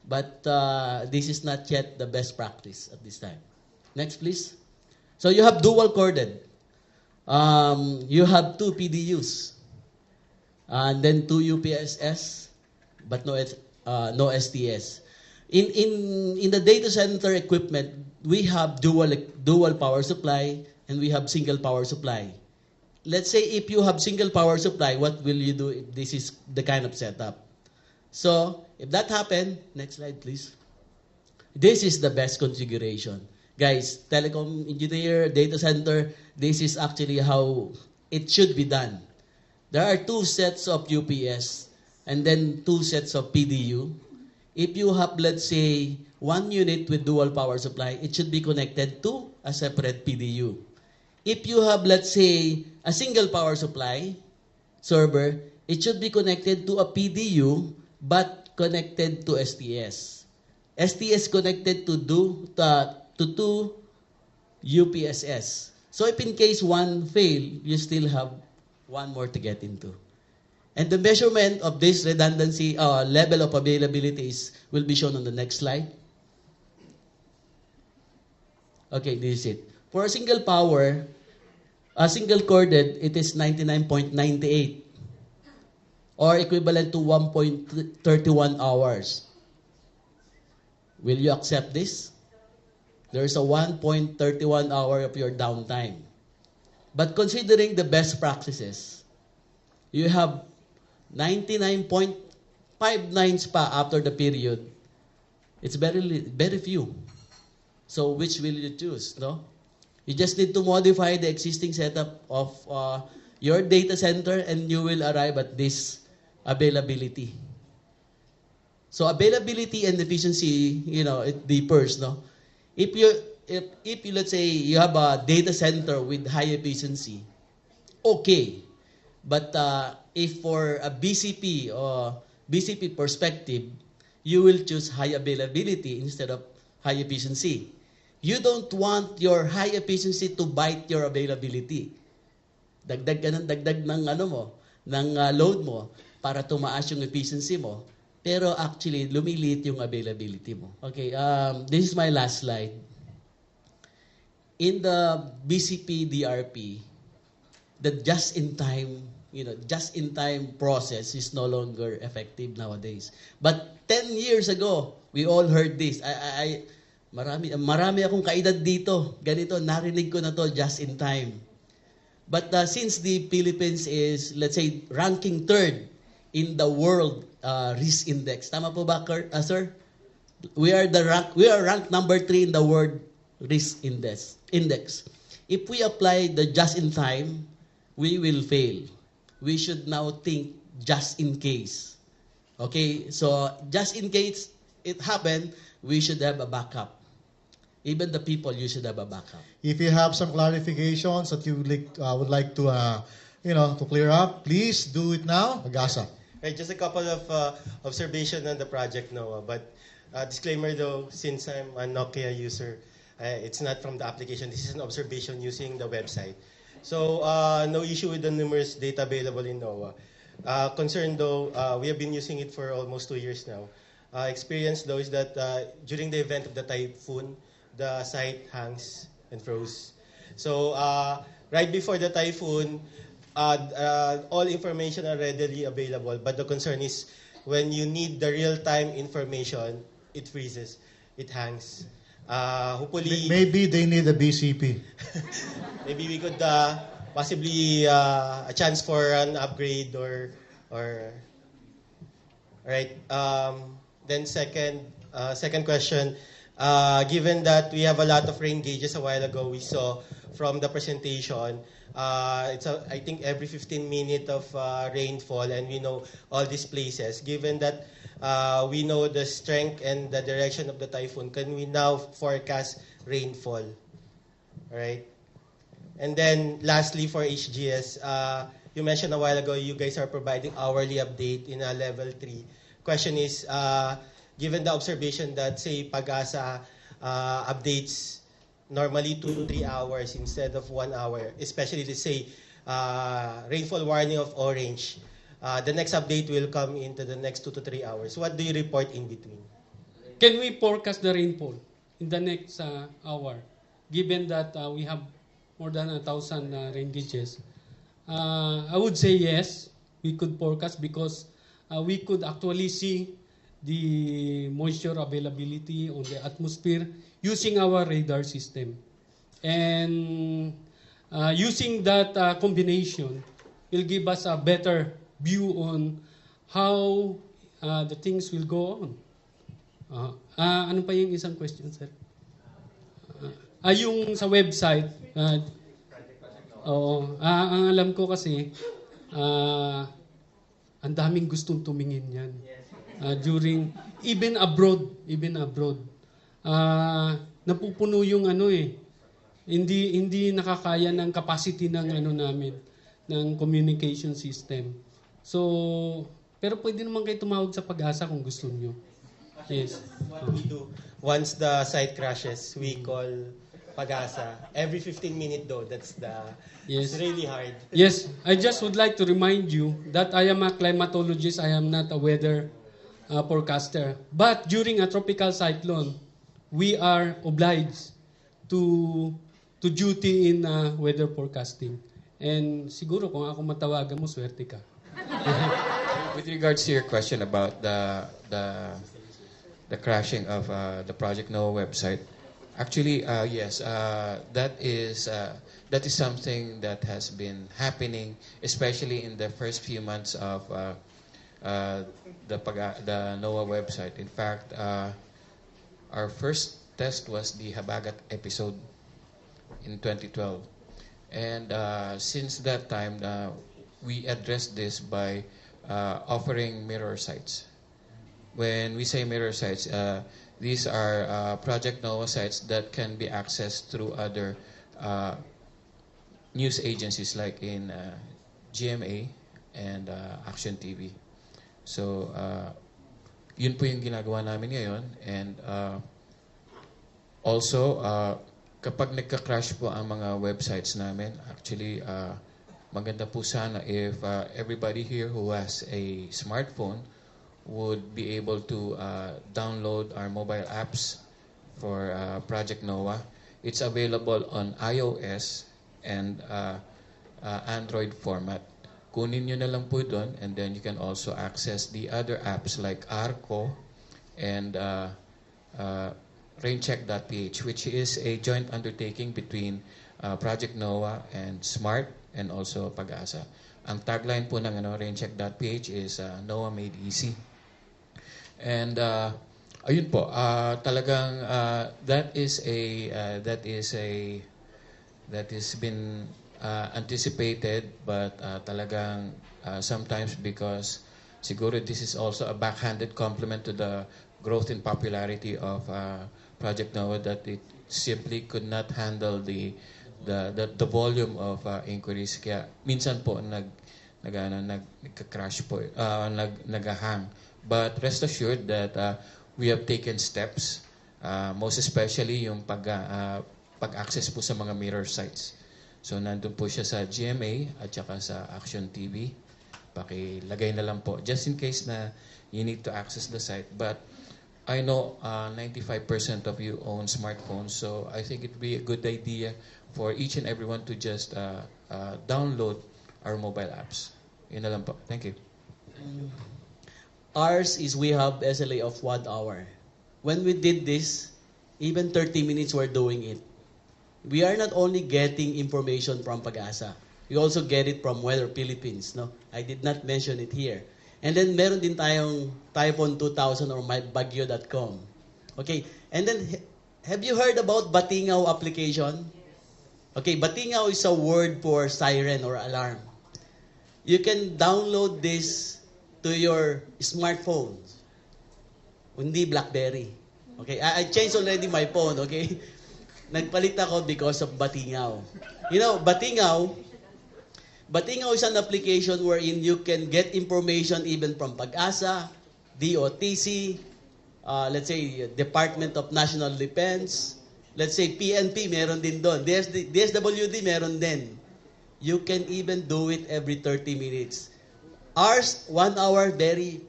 But this is not yet the best practice at this time. Next, please. So you have dual corded. You have two PDUs, and then two UPSS, but no STS. In the data center equipment, we have dual power supply and we have single power supply. Let's say if you have single power supply, what will you do if this is the kind of setup? So if that happened, next slide please. This is the best configuration. Guys, telecom engineer, data center, this is actually how it should be done. There are two sets of UPS and then two sets of PDU. If you have, let's say, one unit with dual power supply, it should be connected to a separate PDU. If you have, let's say, a single power supply server, it should be connected to a PDU but connected to STS. STS connected to two UPSS. So if in case one fail, you still have one more to get into. And the measurement of this redundancy level of availability will be shown on the next slide. Okay, this is it. For a single power, a single corded, it is 99.98 or equivalent to 1.31 hours. Will you accept this? There's a 1.31 hour of your downtime. But considering the best practices, you have 99.59 pa after the period. It's very few. So which will you choose, no? You just need to modify the existing setup of your data center and you will arrive at this availability. So availability and efficiency, it differs, no? If you let's say you have a data center with high efficiency, okay. But if for a BCP or BCP perspective, you will choose high availability instead of high efficiency. You don't want your high efficiency to bite your availability. Dagdag ka ng dagdag ng load mo para tumaas yung efficiency mo. Pero actually, lumiliit yung availability mo. Okay, this is my last slide. In the BCP DRP, the just-in-time process is no longer effective nowadays. But 10 years ago, we all heard this. Marami akong kaedad dito. Ganito, narinig ko na to just in time. But since the Philippines is, let's say, ranking third in the world risk index. Tama po ba, sir? We are ranked number 3 in the world risk index. If we apply the just in time, we will fail. We should now think just in case. Okay, so just in case it happened, we should have a backup. Even the people, you should have a backup. If you have some clarifications that you would like to, to clear up, please do it now. Agasa. Right, just a couple of observations on the project, Noah. But disclaimer though, since I'm a Nokia user, it's not from the application. This is an observation using the website. So no issue with the numerous data available in NOAA. Concern though, we have been using it for almost 2 years now. Experience though is that during the event of the typhoon, the site hangs and froze. So right before the typhoon, all information are readily available. But the concern is when you need the real-time information, it freezes, it hangs. Hopefully, maybe they need a BCP. Maybe we could possibly a chance for an upgrade or right. Then second question. Given that we have a lot of rain gauges a while ago, we saw from the presentation, I think every 15 minutes of rainfall, and we know all these places. Given that we know the strength and the direction of the typhoon, can we now forecast rainfall? All right. And then lastly for HGS, you mentioned a while ago you guys are providing hourly update in a level 3. Question is, given the observation that say Pag-asa updates normally 2 to 3 hours instead of 1 hour, especially let's say rainfall warning of orange, the next update will come into the next 2 to 3 hours. What do you report in between? can we forecast the rainfall in the next hour, given that we have more than 1,000 rain gauges? I would say yes, we could forecast because we could actually see the moisture availability on the atmosphere using our radar system. And using that combination will give us a better view on how the things will go on. Ano pa yung isang question, sir? Yung sa website, oo, ang alam ko kasi, ang daming gustong tumingin yan. During, even abroad, napupuno yung hindi nakakaya ng capacity ng namin, ng communication system. So, pero pwede naman kayo tumawag sa Pag-asa kung gusto nyo. Yes. What we do, once the site crashes, we call Pag-asa. Every 15 minutes though, it's really hard. Yes, I just would like to remind you that I am a climatologist, I am not a weather forecaster. But during a tropical cyclone, we are obliged to duty in weather forecasting. And siguro kung ako matawagan mo, swerte ka. With regards to your question about the crashing of the Project NOAA website, actually, yes, that is something that has been happening, especially in the first few months of the NOAA website. In fact, our first test was the Habagat episode in 2012, and since that time, we addressed this by offering mirror sites. When we say mirror sites, these are Project NOAA sites that can be accessed through other news agencies like in GMA and Action TV. So, yun po yung ginagawa namin ngayon. And also, kapag nagka-crash po ang mga websites namin, actually, maganda po sana if everybody here who has a smartphone would be able to download our mobile apps for Project NOAA. It's available on iOS and Android format. Kunin nyo na lang po doon, and then you can also access the other apps like ARCO and raincheck.ph, which is a joint undertaking between Project NOAA and SMART and also Pag-asa. Ang tagline po ng raincheck.ph is NOAA Made Easy. And ayun po, talagang that is been anticipated, but talagang sometimes because siguro this is also a backhanded compliment to the growth in popularity of Project NOAA, that it simply could not handle the volume of inquiries. Kaya minsan po nagka-crash po, nag-hang. But rest assured that we have taken steps, most especially yung pag-access po sa mga mirror sites. So nandun po siya sa GMA at saka sa Action TV. Pakilagay na lang po, just in case na you need to access the site. But I know 95% of you own smartphones, so I think it would be a good idea for each and everyone to just download our mobile apps. Yun na lang po. Thank you. Ours is we have SLA of 1 hour. When we did this, even 30 minutes we're doing it. We are not only getting information from Pag-asa, we also get it from Weather Philippines. No, I did not mention it here. And then meron din tayong Typhoon 2000 or mybagyo.com. Okay, and then have you heard about Batingaw application? Okay, Batingaw is a word for siren or alarm. You can download this to your smartphones. Hindi BlackBerry. Okay, I changed already my phone, okay? Nagpalit ako because of Batingaw. You know, Batingaw is an application wherein you can get information even from Pag-asa, DOTC, let's say Department of National Defense, let's say PNP, meron din doon. DSWD, meron din. You can even do it every 30 minutes. Ours, 1 hour, very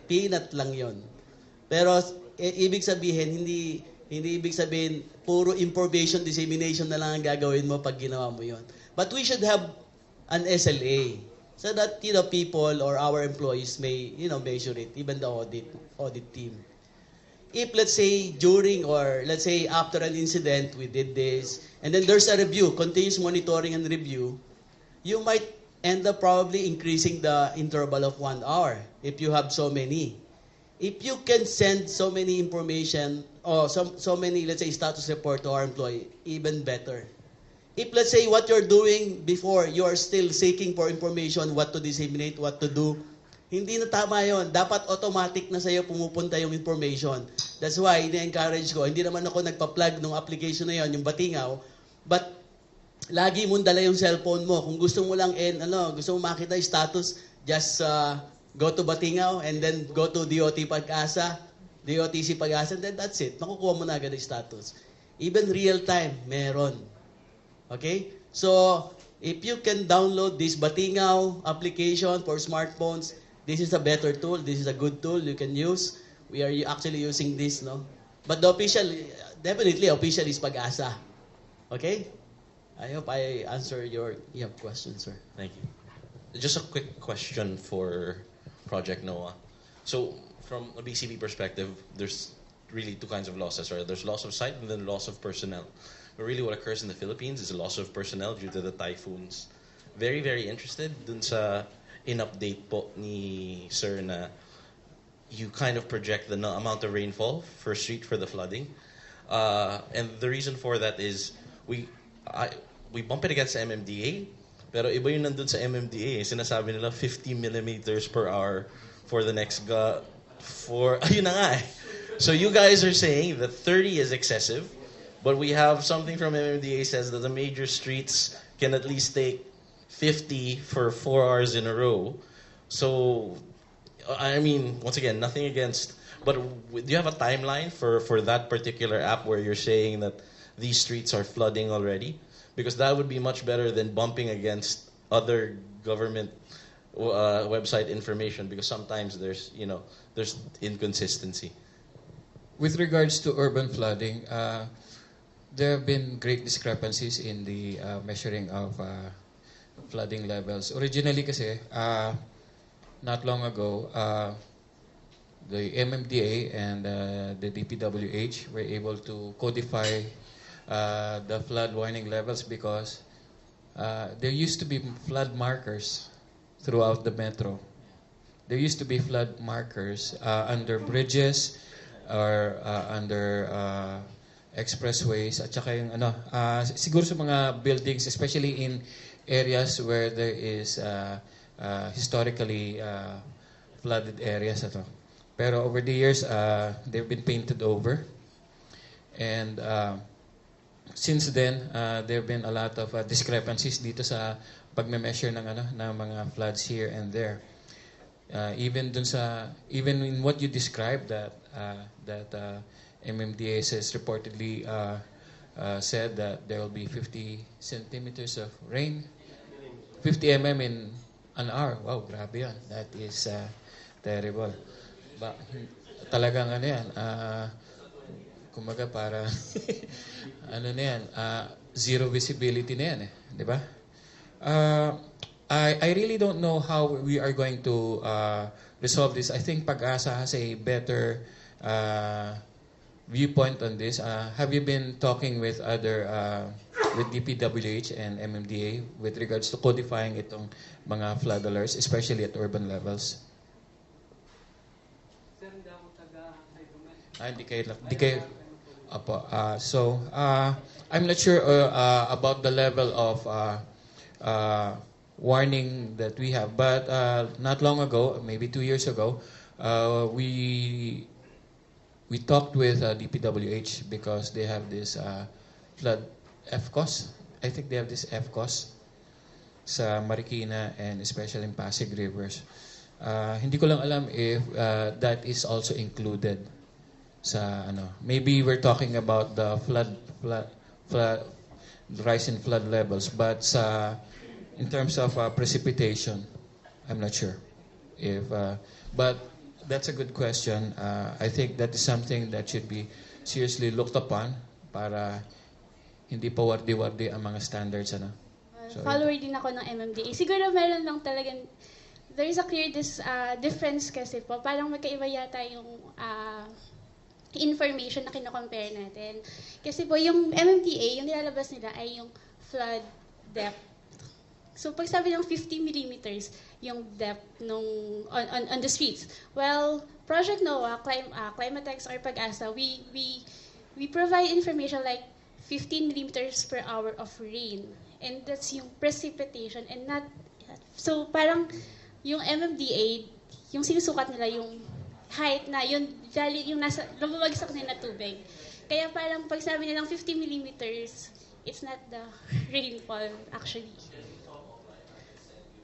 peanut lang yon. Pero ibig sabihin, hindi ibig sabihin, puro information dissemination na lang ang gagawin mo pag ginawa mo yon. But we should have an SLA so that, people or our employees may, measure it, even the audit team. If, let's say, during or, let's say, after an incident, we did this, and then there's a review, continuous monitoring and review, you might end up probably increasing the interval of 1 hour if you have so many. If you can send so many information or so many, let's say, status report to our employee, even better. If, let's say, what you're doing before, you are still seeking for information, what to disseminate, what to do, hindi na tama yon. Dapat automatic na sa'yo pumupunta yung information. That's why, ini-encourage ko, hindi naman ako nagpa-plug ng application na yon, yung Batingaw, but lagi mong dala yung cellphone mo. Kung gusto mo lang, gusto mo makita yung status, just go to Batingaw and then go to DOTC Pag-asa, and then that's it. Makukuha mo na agad yung status. Even real time, meron. Okay? So, if you can download this Batingaw application for smartphones, this is a better tool. This is a good tool you can use. We are actually using this, no? But the official, definitely official is Pag-asa. Okay? I hope I answer your question, sir. Thank you. Just a quick question for Project NOAA. So, from a BCP perspective, there's really two kinds of losses, right? There's loss of sight and then loss of personnel. But really what occurs in the Philippines is a loss of personnel due to the typhoons. Very, very interested dun sa in-update po ni Sir na you kind of project the amount of rainfall for the flooding. And the reason for that is we bump it against MMDA, pero iba yung nandun sa MMDA. Sinasabi nila 50 millimeters per hour for the next ayun na nga eh. So you guys are saying that 30 is excessive, but we have something from MMDA says that the major streets can at least take 50 for 4 hours in a row. So, I mean, once again, nothing against, but do you have a timeline for that particular app where you're saying that these streets are flooding already? Because that would be much better than bumping against other government website information, because sometimes there's inconsistency. With regards to urban flooding, there have been great discrepancies in the measuring of flooding levels. Originally kasi, not long ago, the MMDA and the DPWH were able to codify the flood warning levels because there used to be flood markers throughout the metro. There used to be flood markers under bridges or under expressways at saka yung siguro sa mga buildings, especially in areas where there is historically flooded areas. Pero over the years, they've been painted over. And since then, there have been a lot of discrepancies dito sa pagme-measure ng mga floods here and there. Even in what you described that MMDA says reportedly said that there will be 50 centimeters of rain, 50 mm in an hour. Wow, grabe yan. That is terrible. Talagang yan, kumaga para na yan, zero visibility na yan di ba? I really don't know how we are going to resolve this. I think Pag-asa has a better viewpoint on this. Have you been talking with with DPWH and MMDA with regards to codifying itong mga flood alerts, especially at urban levels? So I'm not sure about the level of warning that we have, but not long ago, maybe 2 years ago, we talked with DPWH because they have this flood FCOS. I think they have this FCOS sa Marikina and especially in Pasig Rivers. Hindi ko lang alam if that is also included sa Maybe we're talking about the rise in flood levels, but in terms of precipitation, I'm not sure if. But That's a good question. I think that is something that should be seriously looked upon para hindi pa wardi-wardi ang mga standards. Ano? So, Follower din ako ng MMDA. Siguro meron lang talagang, there is a clear difference kasi po. Parang magkaiba yata yung information na kino-compare natin. Kasi po yung MMDA, yung nilalabas nila ay yung flood depth. So pag sabi ng 50 millimeters, yung depth nung on the streets. Well, Project NOAA, Climatex or Pag-asa, we provide information like 15 millimeters per hour of rain. And that's yung precipitation and not, so parang yung MMDA, yung sinusukat nila yung height na, yung valley, yung nasa, lumabagsak na tubig. Kaya parang pag sabi nilang 50 millimeters, it's not the rainfall actually.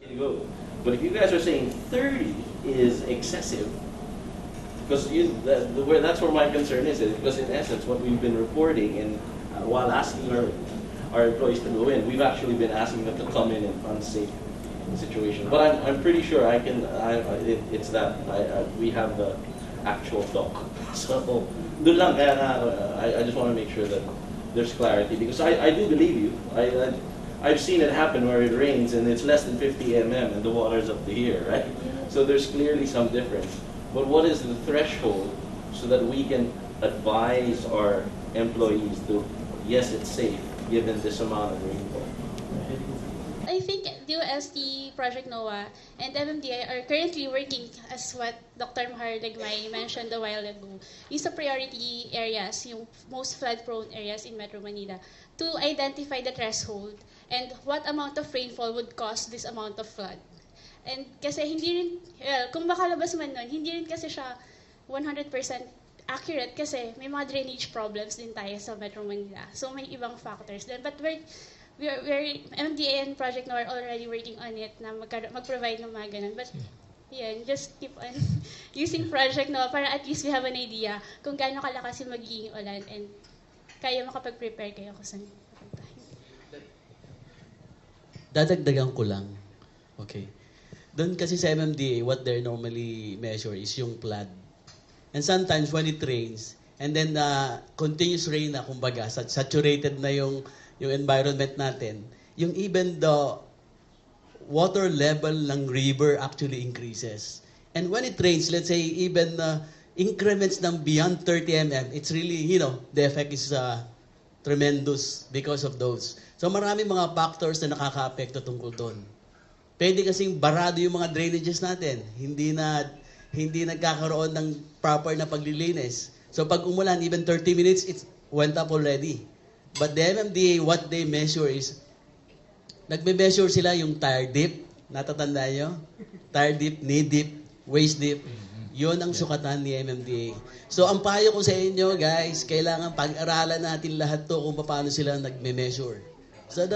Go. But if you guys are saying 30 is excessive, because that's where my concern is, because in essence what we've been reporting and while asking our employees to go in, we've actually been asking them to come in unsafe situation. But I'm pretty sure it's that we have the actual doc. So dun lang kaya I just want to make sure that there's clarity, because I do believe you. I've seen it happen where it rains and it's less than 50 mm and the water's up to here, right? So there's clearly some difference. But what is the threshold so that we can advise our employees to, yes, it's safe given this amount of rainfall? I think DOST, Project NOAA, and MMDA are currently working, as what Dr. Maharligmay mentioned a while ago, yung sa priority areas, yung most flood-prone areas in Metro Manila, to identify the threshold and what amount of rainfall would cause this amount of flood. And kasi hindi rin, kung makalabas man nun, hindi rin kasi siya 100% accurate kasi may mga drainage problems din tayo sa Metro Manila. So may ibang factors din. But we're MMDA and Project NOAA are already working on it na mag-provide ng mga ganun. But yeah, just keep on using Project NOAA para at least we have an idea kung gaano kalakas yung magiging ulan and kaya makapag-prepare kayo kung saan pupuntahin. Dadagdagan ko lang. Okay. Doon kasi sa MMDA, what they normally measure is yung flood. And sometimes when it rains, and then continuous rain na, kumbaga, saturated na yung environment natin, yung even the water level ng river actually increases. And when it rains, let's say even increments ng beyond 30 mm, it's really, the effect is tremendous because of those. So maraming mga factors na nakaka-apekto tungkol doon. Pwede kasing barado yung mga drainages natin. Hindi nagkakaroon ng proper na paglilinis. So pag umulan, even 30 minutes, it went up already. But the MMDA, what they measure is, nagme-measure sila yung tire dip. Natatanda nyo? Tire dip, knee dip, waist dip. Yun ang sukatan ni MMDA. So ang payo ko sa inyo, guys, kailangan pag-aralan natin lahat to kung paano sila nagme-measure. So